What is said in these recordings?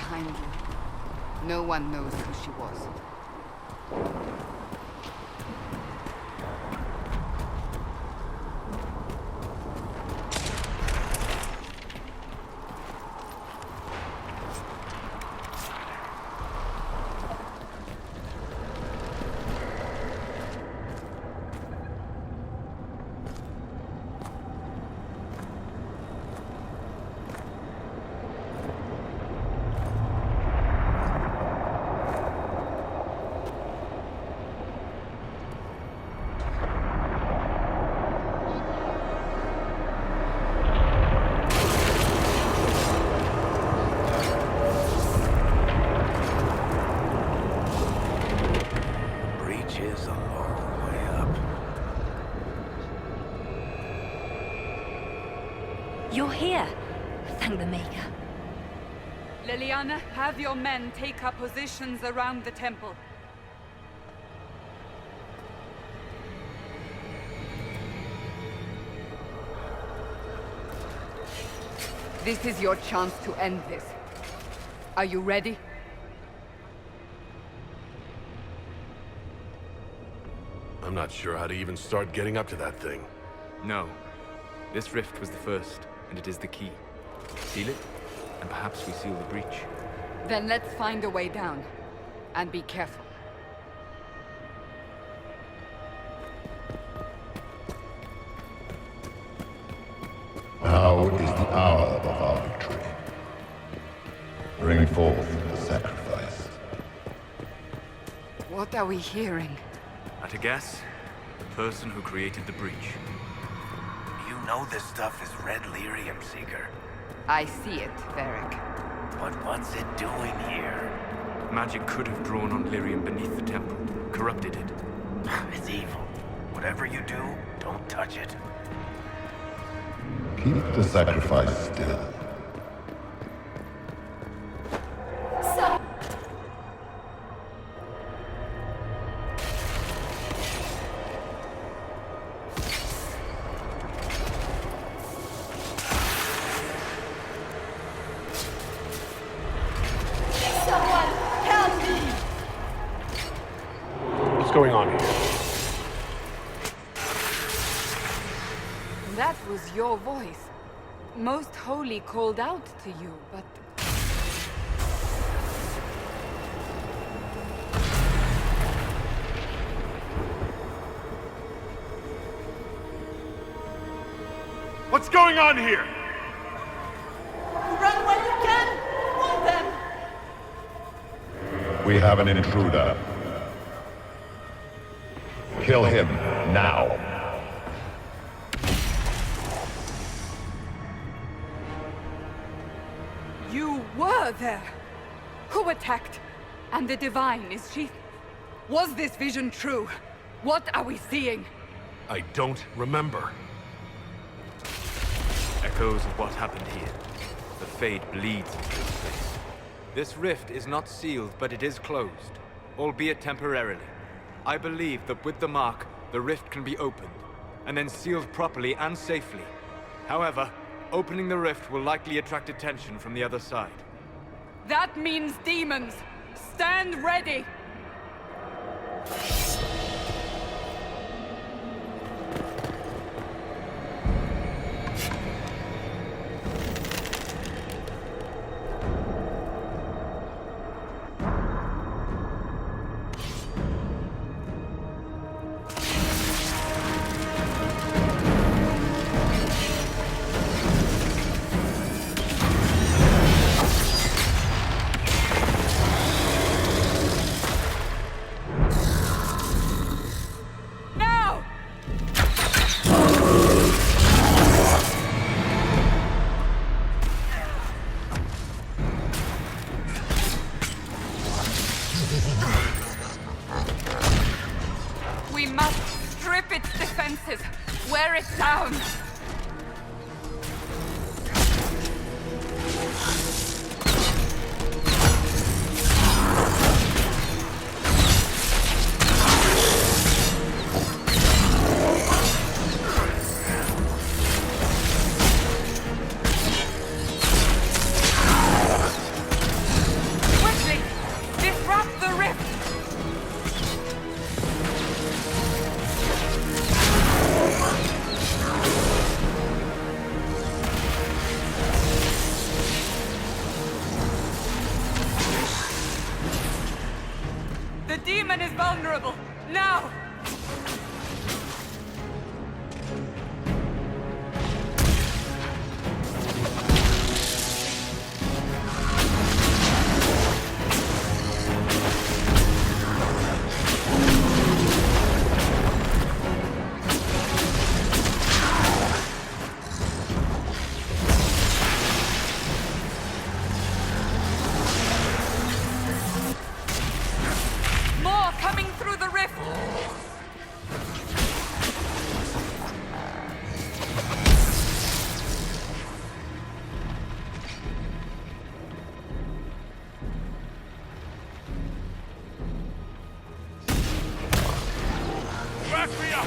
behind you. No one knows who she was. You're here. Thank the Maker. Liliana, have your men take up positions around the temple. This is your chance to end this. Are you ready? I'm not sure how to even start getting up to that thing. No. This rift was the first, and it is the key. Seal it, and perhaps we seal the breach. Then let's find a way down. And be careful. Now is the hour of our victory. Bring forth the sacrifice. What are we hearing? At a guess, the person who created the breach. You know this stuff is red lyrium, Seeker. I see it, Varric. But what's it doing here? Magic could have drawn on lyrium beneath the temple, corrupted it. It's evil. Whatever you do, don't touch it. Keep the sacrifice still. What's going on here? That was your voice. Most Holy called out to you, but... What's going on here? Run when you can! Want them! We have an intruder. Kill him now. You were there! Who attacked? And the Divine, is she... Was this vision true? What are we seeing? I don't remember. Echoes of what happened here. The Fade bleeds into this place. This rift is not sealed, but it is closed, albeit temporarily. I believe that with the mark, the rift can be opened, and then sealed properly and safely. However, opening the rift will likely attract attention from the other side. That means demons! Stand ready! We must strip its defenses, wear it down. Haven is vulnerable! Now! More coming through the rift! Back me up!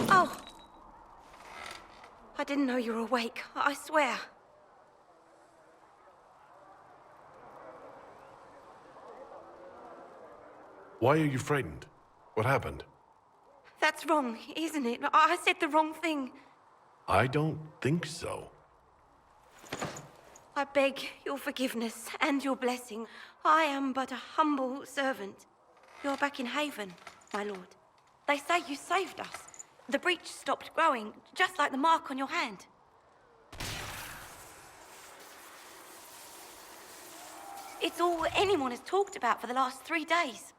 Oh! I didn't know you were awake, I swear. Why are you frightened? What happened? That's wrong, isn't it? I said the wrong thing. I don't think so. I beg your forgiveness and your blessing. I am but a humble servant. You're back in Haven, my lord. They say you saved us. the breach stopped growing, just like the mark on your hand. It's all anyone has talked about for the last 3 days.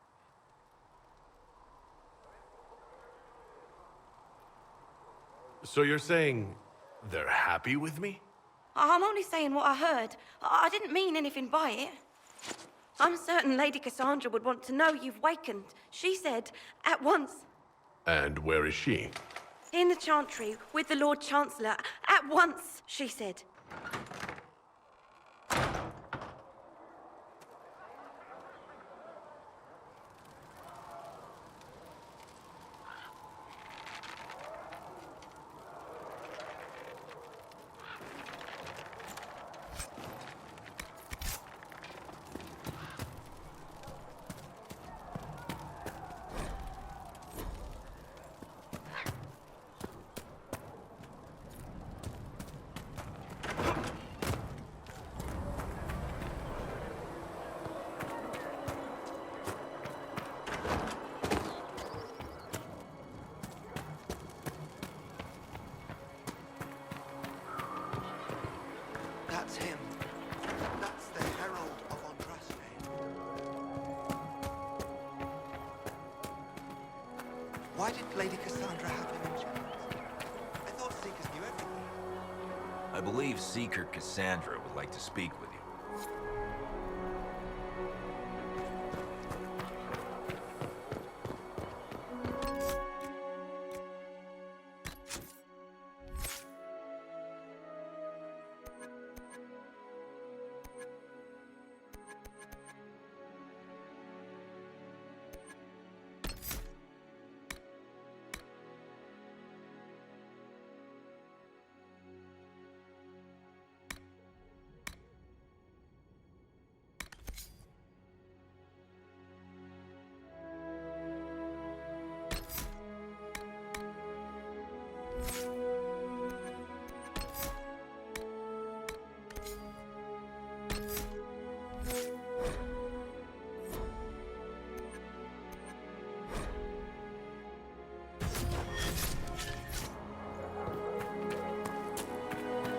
So you're saying they're happy with me? I'm only saying what I heard. I didn't mean anything by it. I'm certain Lady Cassandra would want to know you've wakened. She said, at once. And where is she? In the Chantry, with the Lord Chancellor. At once, she said. That's him. That's the Herald of Andraste. Why did Lady Cassandra have him in chains? I thought Seekers knew everything. I believe Seeker Cassandra would like to speak with you.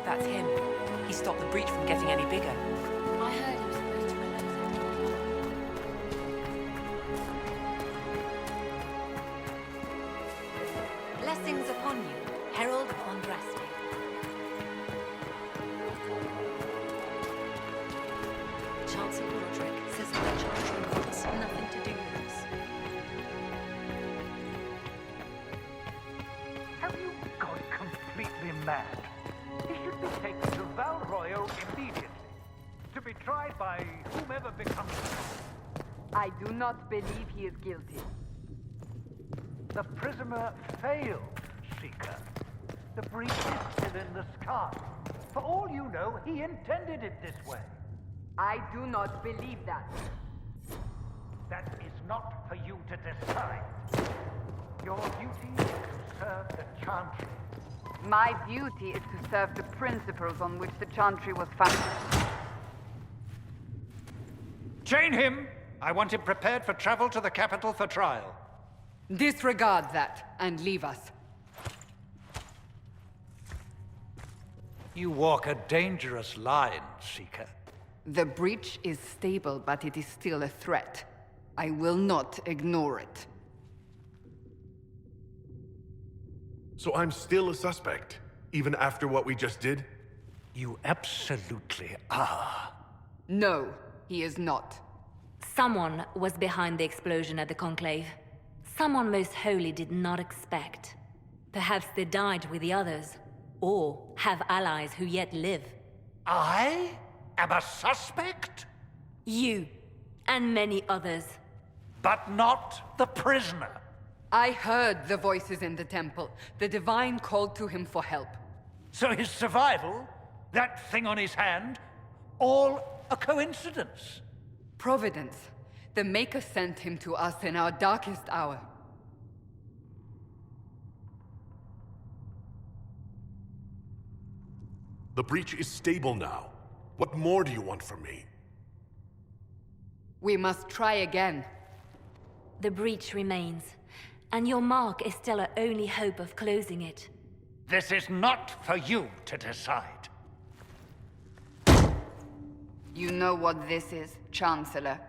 That's him. He stopped the breach from getting any bigger. I heard he was supposed to close it. Blessings upon you, Herald of Andraste. Chancellor Roderick says that the Chantry wants nothing to do with us. Have you gone completely mad? He should be taken to Val Royal immediately, to be tried by whomever becomes king. I do not believe he is guilty. The prisoner failed, Seeker. The breach is still in the sky. For all you know, he intended it this way. I do not believe that. That is not for you to decide. Your duty is to serve the Chantry. My duty is to serve the principles on which the Chantry was founded. Chain him! I want him prepared for travel to the capital for trial. Disregard that and leave us. You walk a dangerous line, Seeker. The breach is stable, but it is still a threat. I will not ignore it. So I'm still a suspect, even after what we just did? You absolutely are. No, he is not. Someone was behind the explosion at the Conclave. Someone Most Holy did not expect. Perhaps they died with the others, or have allies who yet live. I am a suspect? You, and many others. But not the prisoner. I heard the voices in the temple. The Divine called to him for help. So his survival, that thing on his hand, all a coincidence. Providence. The Maker sent him to us in our darkest hour. The breach is stable now. What more do you want from me? We must try again. The breach remains, And your mark is still our only hope of closing it. This is not for you to decide. You know what this is, Chancellor.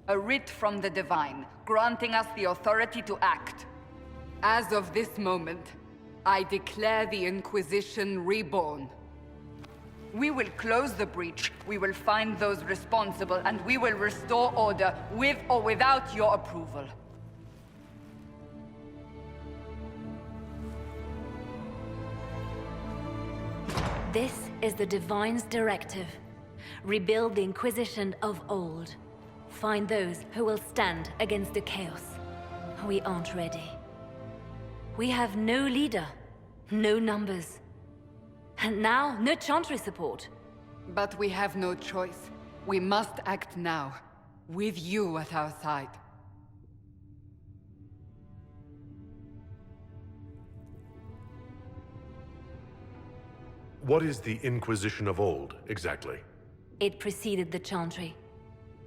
A writ from the Divine, granting us the authority to act. As of this moment, I declare the Inquisition reborn. We will close the breach, we will find those responsible, and we will restore order with or without your approval. This is the Divine's directive. Rebuild the Inquisition of old. Find those who will stand against the chaos. We aren't ready. We have no leader, no numbers. And now, no Chantry support. But we have no choice. We must act now, with you at our side. What is the Inquisition of old, exactly? It preceded the Chantry.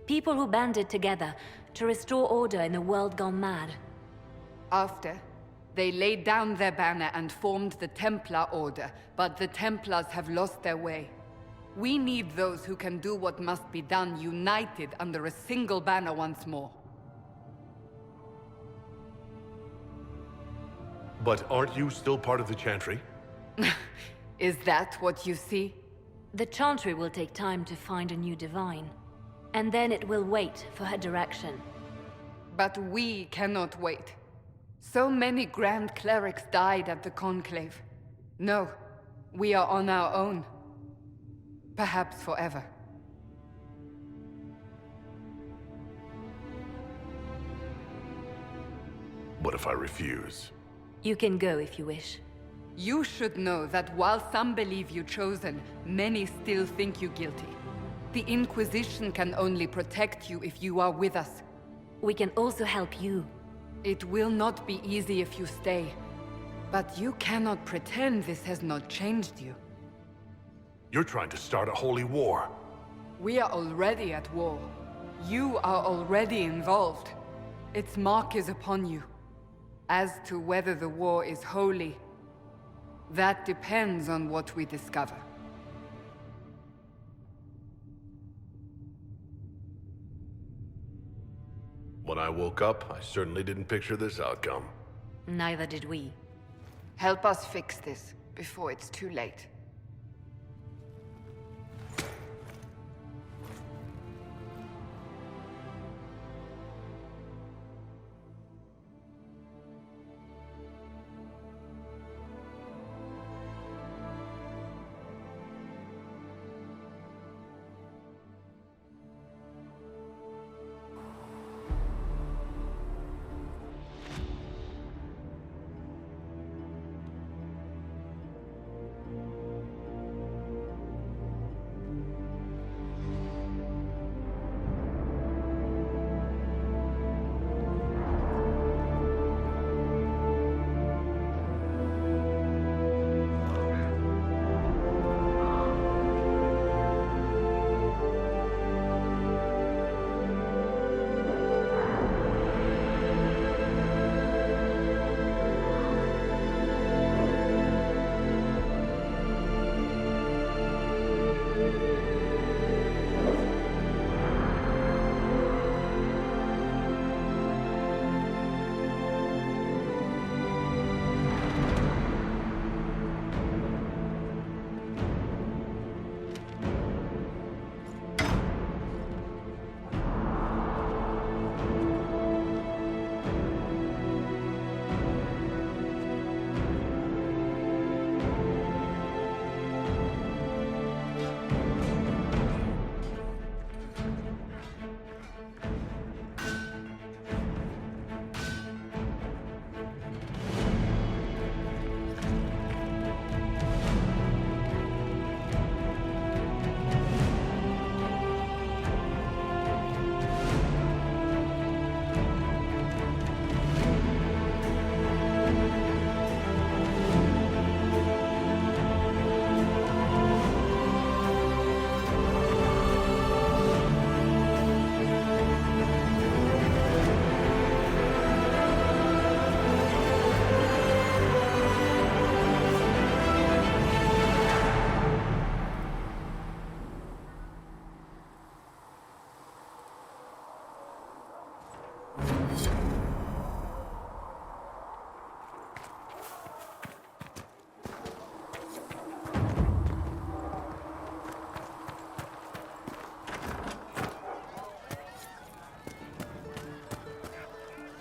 People who banded together to restore order in a world gone mad. After, they laid down their banner and formed the Templar Order, but the Templars have lost their way. We need those who can do what must be done, united under a single banner once more. But aren't you still part of the Chantry? Is that what you see? The Chantry will take time to find a new Divine. And then it will wait for her direction. But we cannot wait. So many Grand Clerics died at the Conclave. No, we are on our own. Perhaps forever. What if I refuse? You can go if you wish. You should know that while some believe you chosen, many still think you guilty. The Inquisition can only protect you if you are with us. We can also help you. It will not be easy if you stay. But you cannot pretend this has not changed you. You're trying to start a holy war. We are already at war. You are already involved. Its mark is upon you. As to whether the war is holy, that depends on what we discover. When I woke up, I certainly didn't picture this outcome. Neither did we. Help us fix this before it's too late.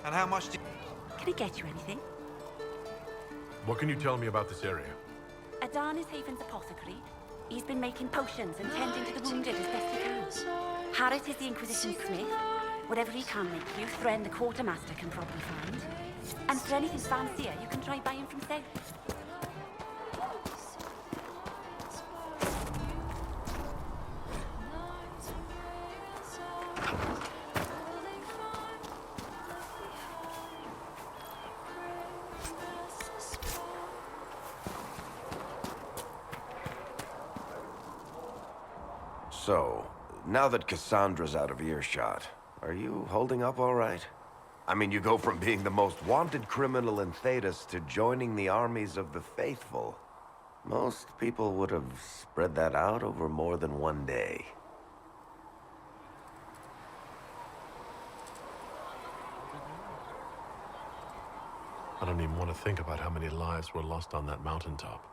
And how much do Can I get you anything? What can you tell me about this area? Adan is Haven's apothecary. He's been making potions and tending to the wounded as best he can. Harris is the Inquisition smith. Whatever he can make you, Thren the quartermaster can probably find. And for anything fancier, you can try buying from south. So, now that Cassandra's out of earshot, are you holding up all right? I mean, you go from being the most wanted criminal in Thedas to joining the armies of the faithful. Most people would have spread that out over more than one day. I don't even want to think about how many lives were lost on that mountaintop.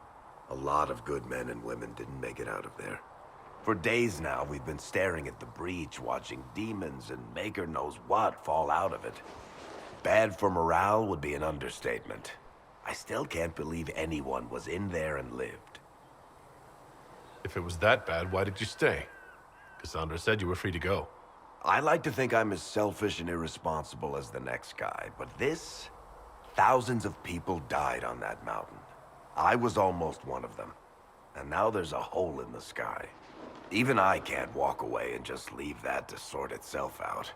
A lot of good men and women didn't make it out of there. For days now, we've been staring at the breach, watching demons and maker knows what fall out of it. Bad for morale would be an understatement. I still can't believe anyone was in there and lived. If it was that bad, why did you stay? Cassandra said you were free to go. I like to think I'm as selfish and irresponsible as the next guy, but this... Thousands of people died on that mountain. I was almost one of them. And now there's a hole in the sky. Even I can't walk away and just leave that to sort itself out.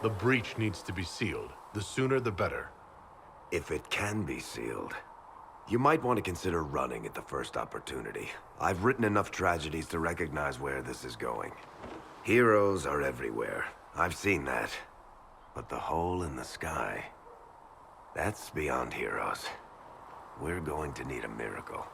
The breach needs to be sealed. The sooner the better. If it can be sealed, you might want to consider running at the first opportunity. I've written enough tragedies to recognize where this is going. Heroes are everywhere. I've seen that. But the hole in the sky, that's beyond heroes. We're going to need a miracle.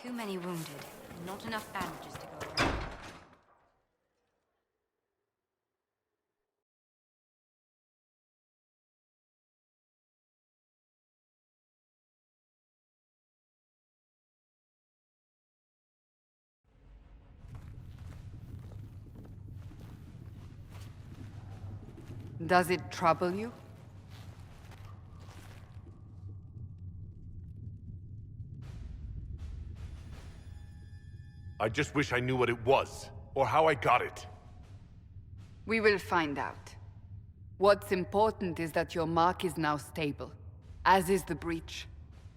Too many wounded, and not enough bandages to go around. Does it trouble you? I just wish I knew what it was, or how I got it. We will find out. What's important is that your mark is now stable, as is the breach.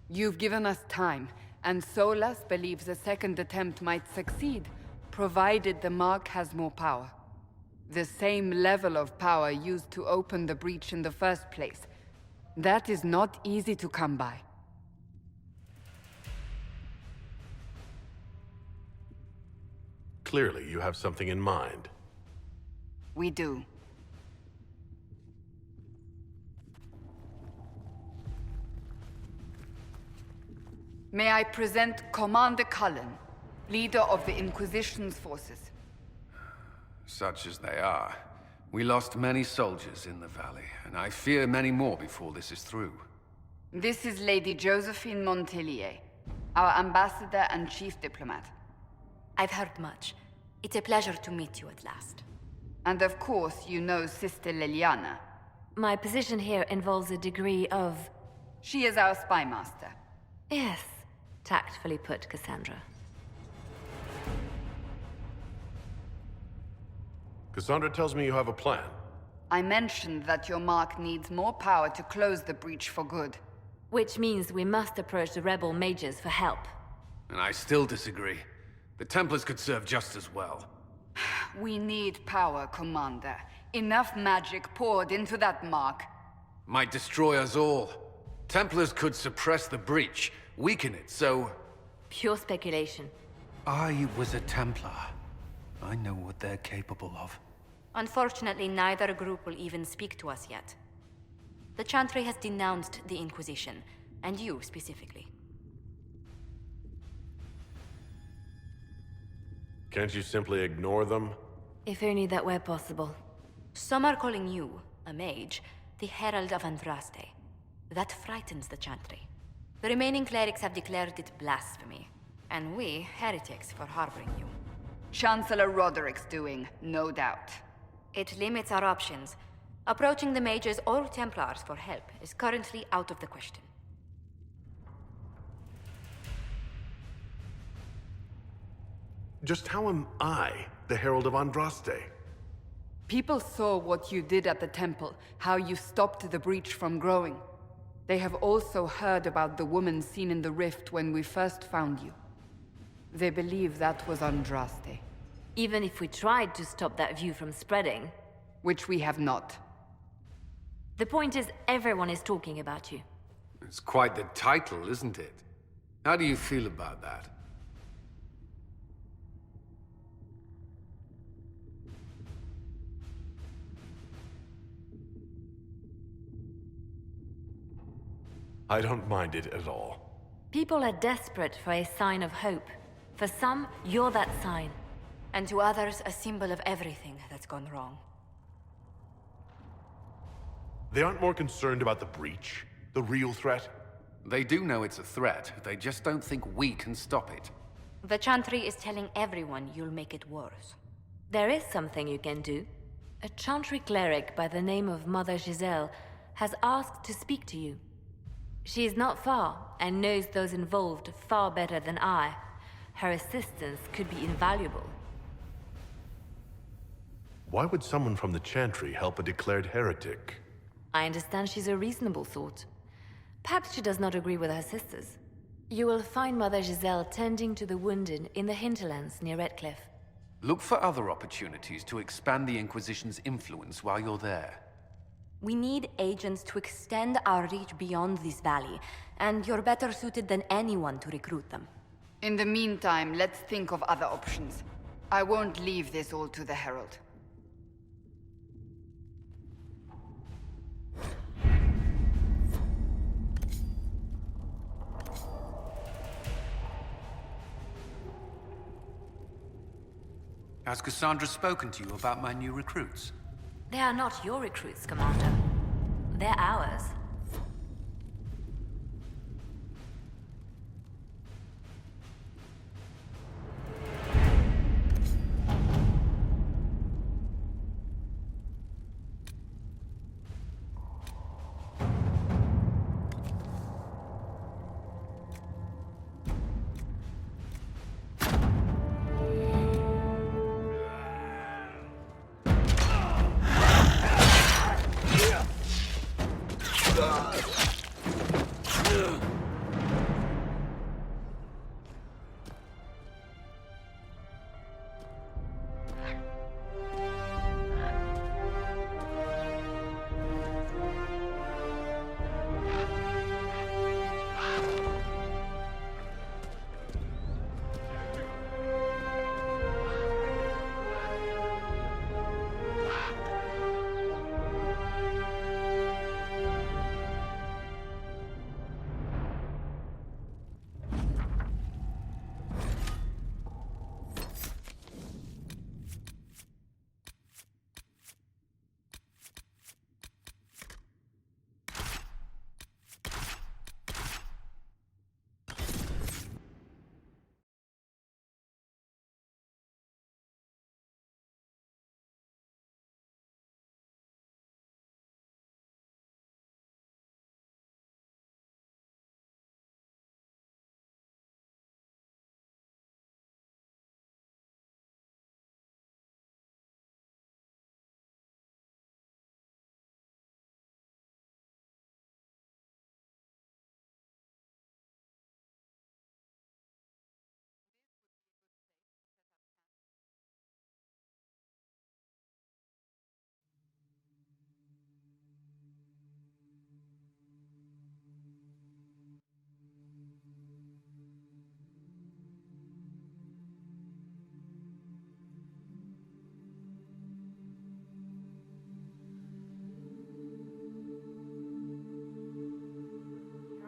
You've given us time, and Solas believes a second attempt might succeed, provided the mark has more power. The same level of power used to open the breach in the first place. That is not easy to come by. Clearly, you have something in mind. We do. May I present Commander Cullen, leader of the Inquisition's forces. Such as they are. We lost many soldiers in the valley, and I fear many more before this is through. This is Lady Josephine Montelier, our ambassador and chief diplomat. I've heard much. It's a pleasure to meet you at last. And of course, you know Sister Liliana. My position here involves a degree of... She is our spy master. Yes, tactfully put, Cassandra. Cassandra tells me you have a plan. I mentioned that your mark needs more power to close the breach for good. Which means we must approach the rebel mages for help. And I still disagree. The Templars could serve just as well. We need power, Commander. Enough magic poured into that mark. Might destroy us all. Templars could suppress the breach, weaken it, so... Pure speculation. I was a Templar. I know what they're capable of. Unfortunately, neither group will even speak to us yet. The Chantry has denounced the Inquisition, and you specifically. Can't you simply ignore them? If only that were possible. Some are calling you, a mage, the Herald of Andraste. That frightens the Chantry. The remaining clerics have declared it blasphemy, and we, heretics, for harboring you. Chancellor Roderick's doing, no doubt. It limits our options. Approaching the mages or Templars for help is currently out of the question. Just how am I the Herald of Andraste? People saw what you did at the temple, how you stopped the breach from growing. They have also heard about the woman seen in the rift when we first found you. They believe that was Andraste. Even if we tried to stop that view from spreading... Which we have not. The point is, everyone is talking about you. It's quite the title, isn't it? How do you feel about that? I don't mind it at all. People are desperate for a sign of hope. For some, you're that sign. And to others, a symbol of everything that's gone wrong. They aren't more concerned about the breach, the real threat? They do know it's a threat. They just don't think we can stop it. The Chantry is telling everyone you'll make it worse. There is something you can do. A Chantry cleric by the name of Mother Giselle has asked to speak to you. She is not far, and knows those involved far better than I. Her assistance could be invaluable. Why would someone from the Chantry help a declared heretic? I understand she's a reasonable sort. Perhaps she does not agree with her sisters. You will find Mother Giselle tending to the wounded in the hinterlands near Redcliffe. Look for other opportunities to expand the Inquisition's influence while you're there. We need agents to extend our reach beyond this valley, and you're better suited than anyone to recruit them. In the meantime, let's think of other options. I won't leave this all to the Herald. Has Cassandra spoken to you about my new recruits? They are not your recruits, Commander. They're ours.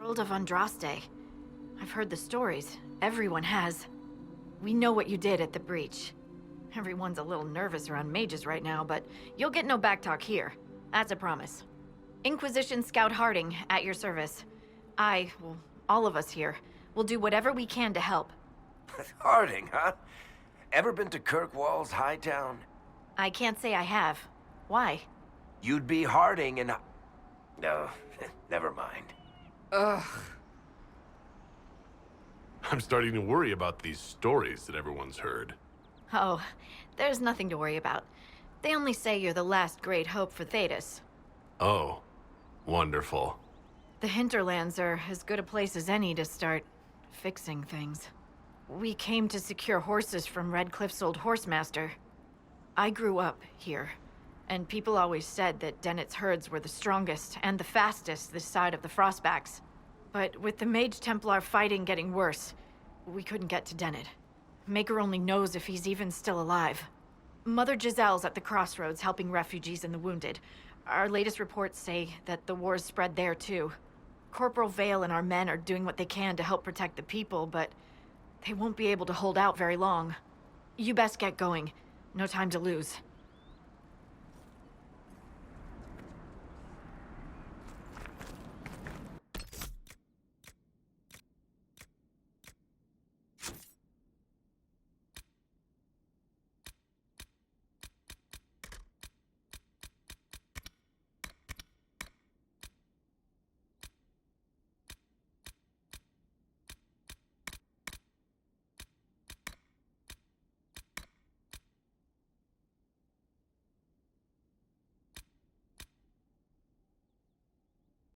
Herald of Andraste. I've heard the stories. Everyone has. We know what you did at the breach. Everyone's a little nervous around mages right now, but you'll get no backtalk here. That's a promise. Inquisition Scout Harding, at your service. Well, all of us here, will do whatever we can to help. Harding, huh? Ever been to Kirkwall's Hightown? I can't say I have. Why? You'd be Harding and... No, never mind. Ugh. I'm starting to worry about these stories that everyone's heard. Oh, there's nothing to worry about. They only say you're the last great hope for Thetis. Oh, wonderful. The hinterlands are as good a place as any to start fixing things. We came to secure horses from Redcliffe's old horsemaster. I grew up here, and people always said that Dennett's herds were the strongest and the fastest this side of the Frostbacks. But with the Mage Templar fighting getting worse, we couldn't get to Dennett. Maker only knows if he's even still alive. Mother Giselle's at the crossroads helping refugees and the wounded. Our latest reports say that the war's spread there too. Corporal Vale and our men are doing what they can to help protect the people, but they won't be able to hold out very long. You best get going. No time to lose.